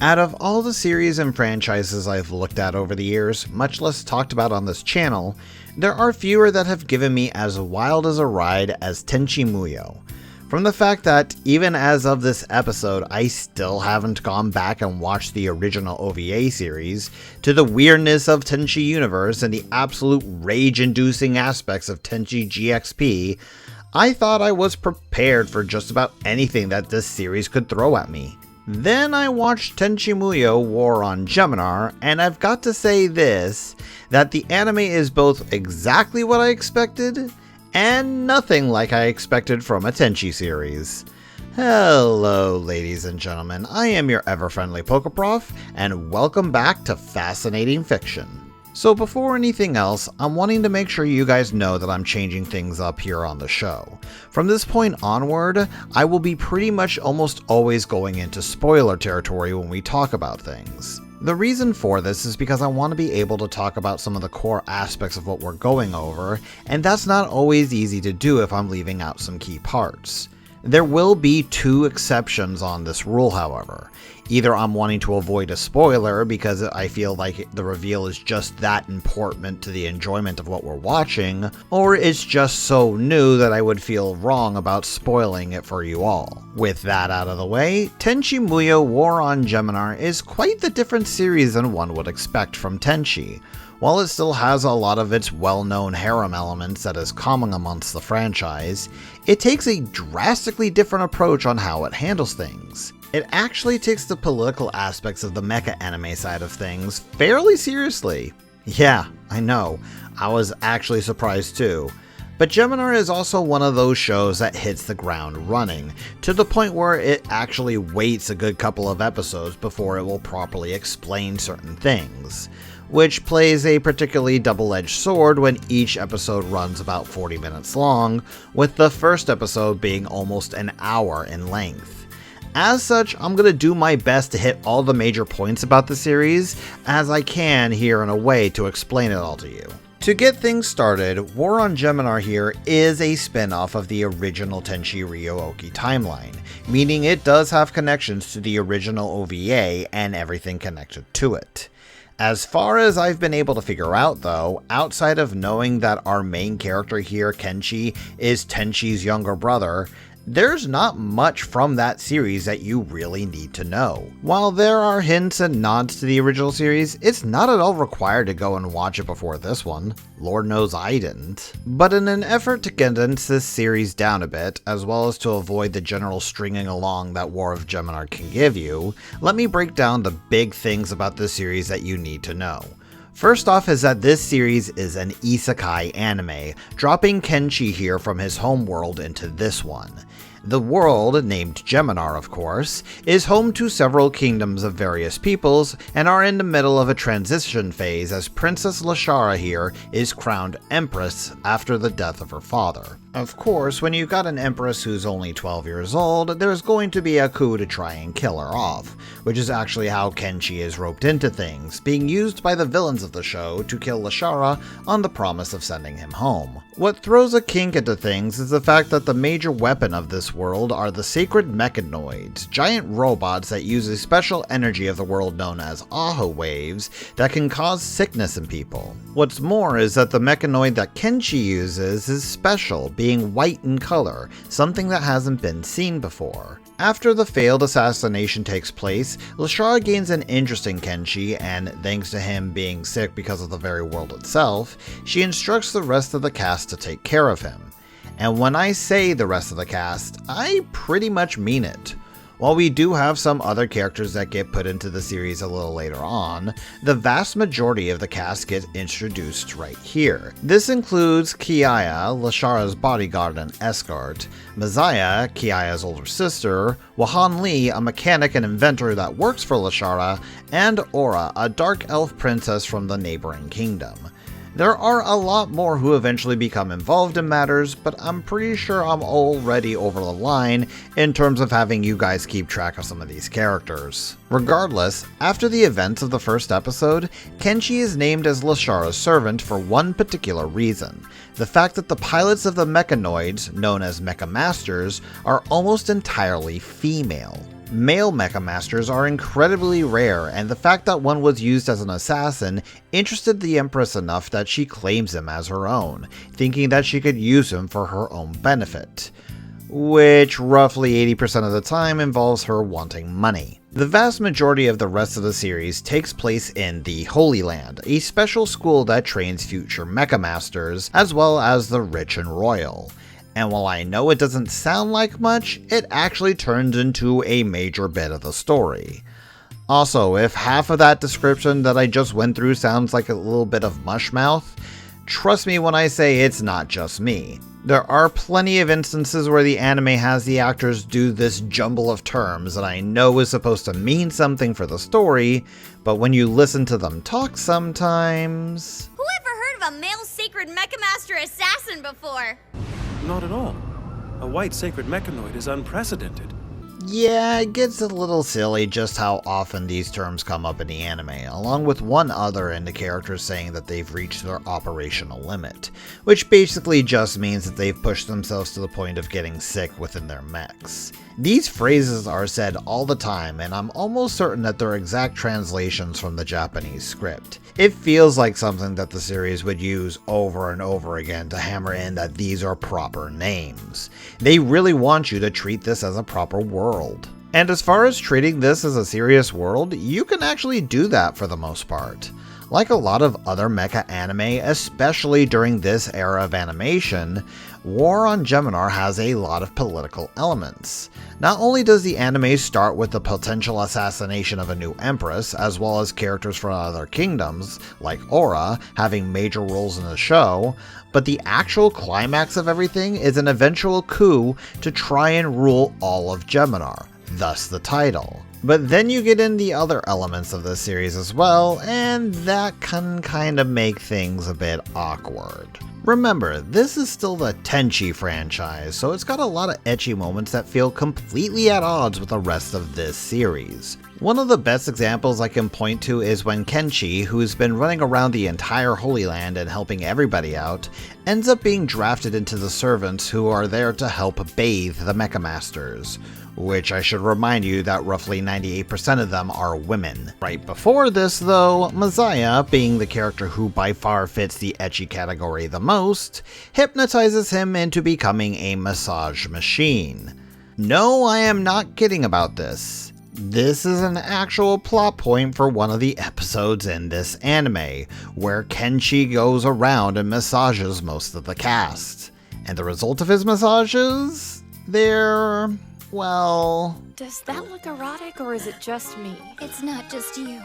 Out of all the series and franchises I've looked at over the years, much less talked about on this channel, there are fewer that have given me as wild as a ride as Tenchi Muyo. From the fact that, even as of this episode, I still haven't gone back and watched the original OVA series, to the weirdness of Tenchi Universe and the absolute rage-inducing aspects of Tenchi GXP, I thought I was prepared for just about anything that this series could throw at me. Then I watched Tenchi Muyo War on Geminar, and I've got to say this, that the anime is both exactly what I expected, and nothing like I expected from a Tenchi series. Hello ladies and gentlemen, I am your ever-friendly Pokeprof, and welcome back to Fascinating Fiction. So before anything else, I'm wanting to make sure you guys know that I'm changing things up here on the show. From this point onward, I will be pretty much almost always going into spoiler territory when we talk about things. The reason for this is because I want to be able to talk about some of the core aspects of what we're going over, and that's not always easy to do if I'm leaving out some key parts. There will be two exceptions on this rule, however. Either I'm wanting to avoid a spoiler because I feel like the reveal is just that important to the enjoyment of what we're watching, or it's just so new that I would feel wrong about spoiling it for you all. With that out of the way, Tenchi Muyo War on Geminar is quite the different series than one would expect from Tenchi. While it still has a lot of its well-known harem elements that is common amongst the franchise, it takes a drastically different approach on how it handles things. It actually takes the political aspects of the mecha anime side of things fairly seriously. Yeah, I know, I was actually surprised too. But Geminar is also one of those shows that hits the ground running, to the point where it actually waits a good couple of episodes before it will properly explain certain things, which plays a particularly double-edged sword when each episode runs about 40 minutes long, with the first episode being almost an hour in length. As such, I'm going to do my best to hit all the major points about the series as I can here in a way to explain it all to you. To get things started, War on Geminar here is a spin-off of the original Tenchi Ryooki timeline, meaning it does have connections to the original OVA and everything connected to it. As far as I've been able to figure out though, outside of knowing that our main character here, Kenshi, is Tenchi's younger brother, there's not much from that series that you really need to know. While there are hints and nods to the original series, it's not at all required to go and watch it before this one. Lord knows I didn't. But in an effort to condense this series down a bit, as well as to avoid the general stringing along that War of Geminar can give you, let me break down the big things about this series that you need to know. First off is that this series is an isekai anime, dropping Kenshi here from his home world into this one. The world, named Geminar of course, is home to several kingdoms of various peoples and are in the middle of a transition phase as Princess Lashara here is crowned Empress after the death of her father. Of course, when you've got an Empress who's only 12 years old, there's going to be a coup to try and kill her off, which is actually how Kenshi is roped into things, being used by the villains of the show to kill Lashara on the promise of sending him home. What throws a kink into things is the fact that the major weapon of this world are the sacred mechanoids, giant robots that use a special energy of the world known as Aha waves that can cause sickness in people. What's more is that the mechanoid that Kenshi uses is special, being white in color, something that hasn't been seen before. After the failed assassination takes place, Lashara gains an interest in Kenshi, and thanks to him being sick because of the very world itself, she instructs the rest of the cast to take care of him. And when I say the rest of the cast, I pretty much mean it. While we do have some other characters that get put into the series a little later on, the vast majority of the cast get introduced right here. This includes Kiaya, Lashara's bodyguard and escort, Mazaya, Kiaya's older sister, Wahan Li, a mechanic and inventor that works for Lashara, and Aura, a dark elf princess from the neighboring kingdom. There are a lot more who eventually become involved in matters, but I'm pretty sure I'm already over the line in terms of having you guys keep track of some of these characters. Regardless, after the events of the first episode, Kenshi is named as Lashara's servant for one particular reason: the fact that the pilots of the mechanoids, known as Mecha Masters, are almost entirely female. Male Mecha Masters are incredibly rare, and the fact that one was used as an assassin interested the Empress enough that she claims him as her own, thinking that she could use him for her own benefit, which roughly 80% of the time involves her wanting money. The vast majority of the rest of the series takes place in the Holy Land, a special school that trains future Mecha Masters, as well as the rich and royal. And while I know it doesn't sound like much, it actually turns into a major bit of the story. Also, if half of that description that I just went through sounds like a little bit of mushmouth, trust me when I say it's not just me. There are plenty of instances where the anime has the actors do this jumble of terms that I know is supposed to mean something for the story, but when you listen to them talk sometimes... Who ever heard of a male sacred Mecha Master assassin before? Not at all. A white sacred mechanoid is unprecedented. Yeah, it gets a little silly just how often these terms come up in the anime, along with one other in the characters saying that they've reached their operational limit, which basically just means that they've pushed themselves to the point of getting sick within their mechs. These phrases are said all the time, and I'm almost certain that they're exact translations from the Japanese script. It feels like something that the series would use over and over again to hammer in that these are proper names. They really want you to treat this as a proper world. And as far as treating this as a serious world, you can actually do that for the most part. Like a lot of other mecha anime, especially during this era of animation, War on Geminar has a lot of political elements. Not only does the anime start with the potential assassination of a new empress, as well as characters from other kingdoms, like Aura, having major roles in the show, but the actual climax of everything is an eventual coup to try and rule all of Geminar, thus the title. But then you get in the other elements of the series as well, and that can kind of make things a bit awkward. Remember, this is still the Tenchi franchise, so it's got a lot of ecchi moments that feel completely at odds with the rest of this series. One of the best examples I can point to is when Kenshi, who's been running around the entire Holy Land and helping everybody out, ends up being drafted into the servants who are there to help bathe the Mecha Masters. Which I should remind you that roughly 98% of them are women. Right before this though, Masaya, being the character who by far fits the ecchi category the most, hypnotizes him into becoming a massage machine. No, I am not kidding about this. This is an actual plot point for one of the episodes in this anime, where Kenshi goes around and massages most of the cast. And the result of his massages? They're... well... Does that look erotic, or is it just me? It's not just you.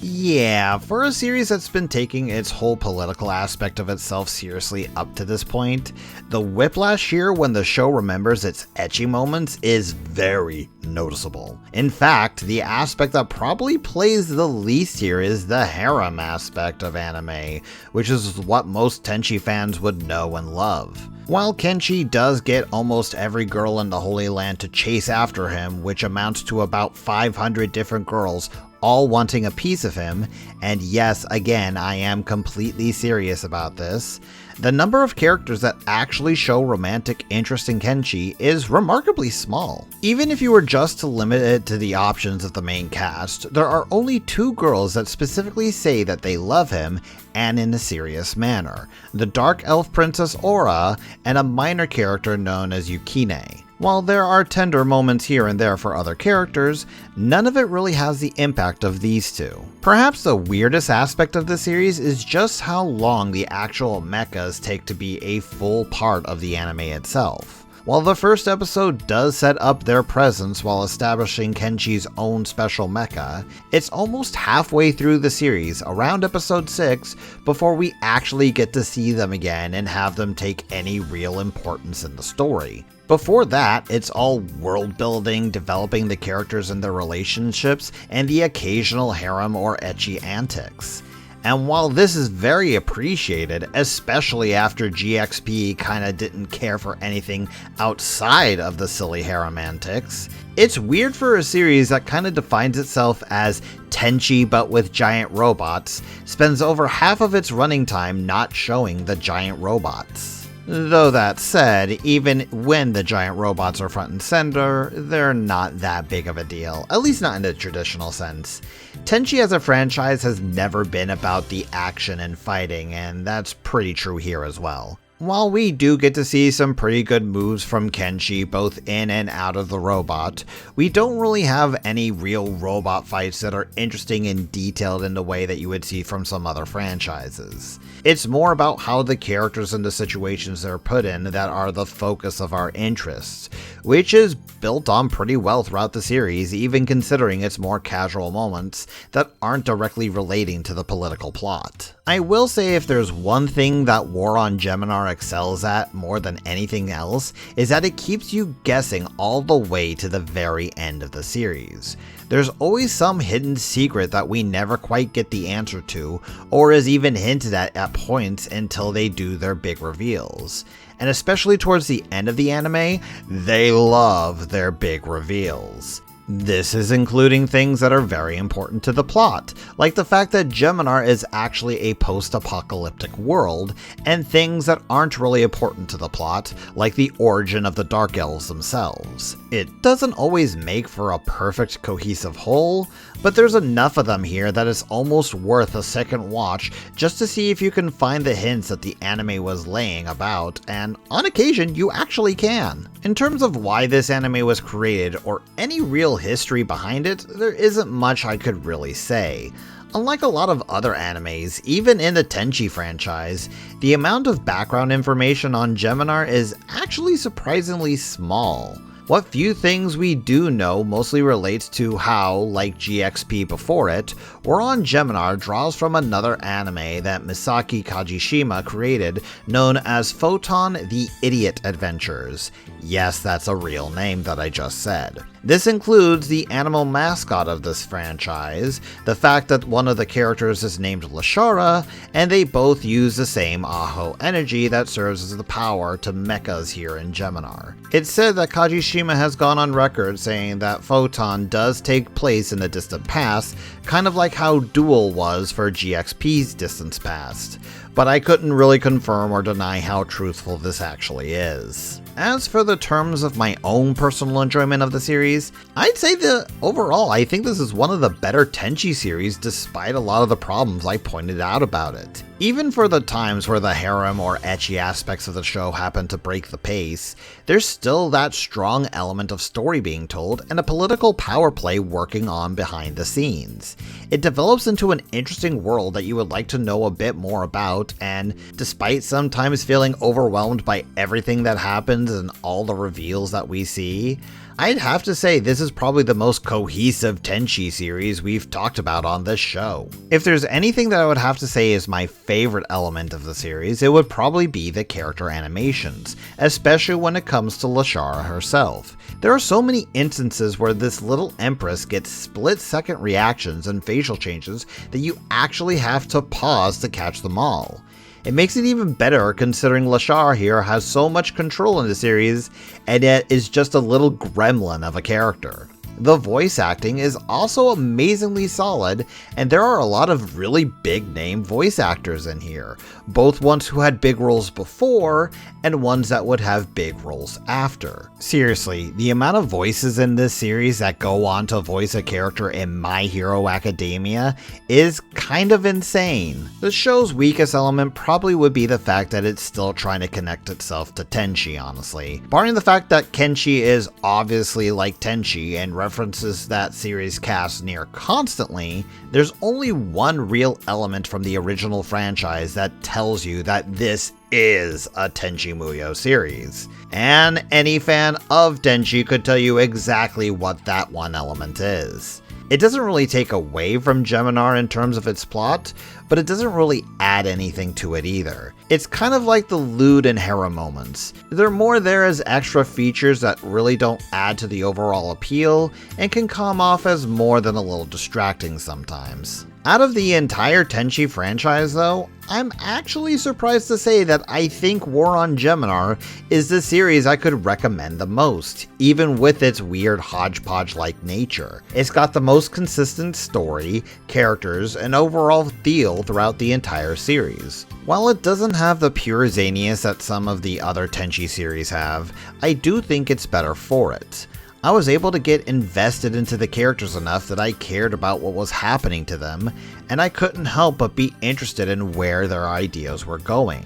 Yeah, for a series that's been taking its whole political aspect of itself seriously up to this point, the whiplash here when the show remembers its ecchi moments is very noticeable. In fact, the aspect that probably plays the least here is the harem aspect of anime, which is what most Tenchi fans would know and love. While Kenshi does get almost every girl in the Holy Land to chase after him, which amounts to about 500 different girls all wanting a piece of him, and yes, again, I am completely serious about this, the number of characters that actually show romantic interest in Kenshi is remarkably small. Even if you were just to limit it to the options of the main cast, there are only 2 girls that specifically say that they love him, and in a serious manner: the Dark Elf Princess Aura, and a minor character known as Yukine. While there are tender moments here and there for other characters, none of it really has the impact of these two. Perhaps the weirdest aspect of the series is just how long the actual mechas take to be a full part of the anime itself. While the first episode does set up their presence while establishing Kenshi's own special mecha, it's almost halfway through the series, around episode 6, before we actually get to see them again and have them take any real importance in the story. Before that, it's all world building, developing the characters and their relationships, and the occasional harem or ecchi antics. And while this is very appreciated, especially after GXP kinda didn't care for anything outside of the silly harem antics, it's weird for a series that kinda defines itself as Tenchi but with giant robots, spends over half of its running time not showing the giant robots. Though that said, even when the giant robots are front and center, they're not that big of a deal, at least not in the traditional sense. Tenchi as a franchise has never been about the action and fighting, and that's pretty true here as well. While we do get to see some pretty good moves from Kenshi both in and out of the robot, we don't really have any real robot fights that are interesting and detailed in the way that you would see from some other franchises. It's more about how the characters and the situations they're put in that are the focus of our interests, which is built on pretty well throughout the series, even considering its more casual moments that aren't directly relating to the political plot. I will say if there's one thing that War on Geminar excels at more than anything else, is that it keeps you guessing all the way to the very end of the series. There's always some hidden secret that we never quite get the answer to, or is even hinted at points until they do their big reveals. And especially towards the end of the anime, they love their big reveals. This is including things that are very important to the plot, like the fact that Geminar is actually a post-apocalyptic world, and things that aren't really important to the plot, like the origin of the Dark Elves themselves. It doesn't always make for a perfect cohesive whole, but there's enough of them here that it's almost worth a second watch just to see if you can find the hints that the anime was laying about, and on occasion you actually can. In terms of why this anime was created or any real history behind it, there isn't much I could really say. Unlike a lot of other animes, even in the Tenchi franchise, the amount of background information on Geminar is actually surprisingly small. What few things we do know mostly relates to how, like GXP before it, War on Geminar draws from another anime that Misaki Kajishima created known as Photon the Idiot Adventures. Yes, that's a real name that I just said. This includes the animal mascot of this franchise, the fact that one of the characters is named Lashara, and they both use the same Aho energy that serves as the power to mechas here in Geminar. It's said that Kajishima has gone on record saying that Photon does take place in the distant past, kind of like how Duel was for GXP's distant past, but I couldn't really confirm or deny how truthful this actually is. As for the terms of my own personal enjoyment of the series, I'd say that overall I think this is one of the better Tenchi series despite a lot of the problems I pointed out about it. Even for the times where the harem or ecchi aspects of the show happen to break the pace, there's still that strong element of story being told and a political power play working on behind the scenes. It develops into an interesting world that you would like to know a bit more about, and despite sometimes feeling overwhelmed by everything that happens and all the reveals that we see, I'd have to say this is probably the most cohesive Tenchi series we've talked about on this show. If there's anything that I would have to say is my favorite element of the series, it would probably be the character animations, especially when it comes to Lashara herself. There are so many instances where this little empress gets split-second reactions and facial changes that you actually have to pause to catch them all. It makes it even better considering Lashara here has so much control in the series and yet is just a little gremlin of a character. The voice acting is also amazingly solid, and there are a lot of really big name voice actors in here, both ones who had big roles before and ones that would have big roles after. Seriously, the amount of voices in this series that go on to voice a character in My Hero Academia is kind of insane. The show's weakest element probably would be the fact that it's still trying to connect itself to Tenchi, honestly. Barring the fact that Kenshi is obviously like Tenchi and references that series cast near constantly, there's only one real element from the original franchise that tells you that this is a Tenchi Muyo series. And any fan of Tenchi could tell you exactly what that one element is. It doesn't really take away from Geminar in terms of its plot, but it doesn't really add anything to it either. It's kind of like the Lewd and Hera moments. They're more there as extra features that really don't add to the overall appeal and can come off as more than a little distracting sometimes. Out of the entire Tenchi franchise though, I'm actually surprised to say that I think War on Geminar is the series I could recommend the most, even with its weird hodgepodge-like nature. It's got the most consistent story, characters, and overall feel throughout the entire series. While it doesn't have the pure zaniness that some of the other Tenchi series have, I do think it's better for it. I was able to get invested into the characters enough that I cared about what was happening to them, and I couldn't help but be interested in where their ideas were going.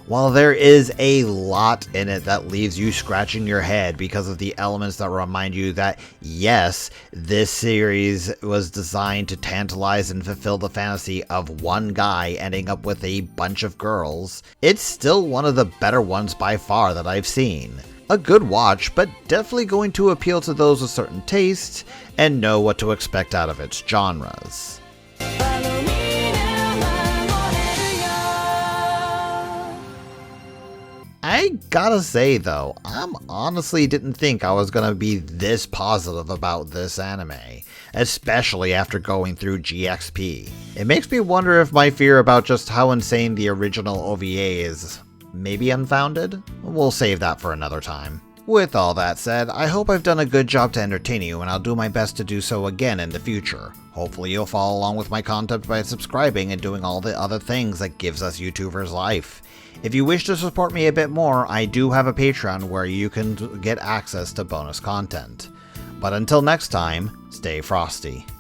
While there is a lot in it that leaves you scratching your head because of the elements that remind you that, yes, this series was designed to tantalize and fulfill the fantasy of one guy ending up with a bunch of girls, it's still one of the better ones by far that I've seen. A good watch, but definitely going to appeal to those with certain tastes and know what to expect out of its genres. I gotta say though, I honestly didn't think I was gonna be this positive about this anime, especially after going through GXP. It makes me wonder if my fear about just how insane the original OVA is maybe unfounded? We'll save that for another time. With all that said, I hope I've done a good job to entertain you, and I'll do my best to do so again in the future. Hopefully you'll follow along with my content by subscribing and doing all the other things that gives us YouTubers life. If you wish to support me a bit more, I do have a Patreon where you can get access to bonus content. But until next time, stay frosty.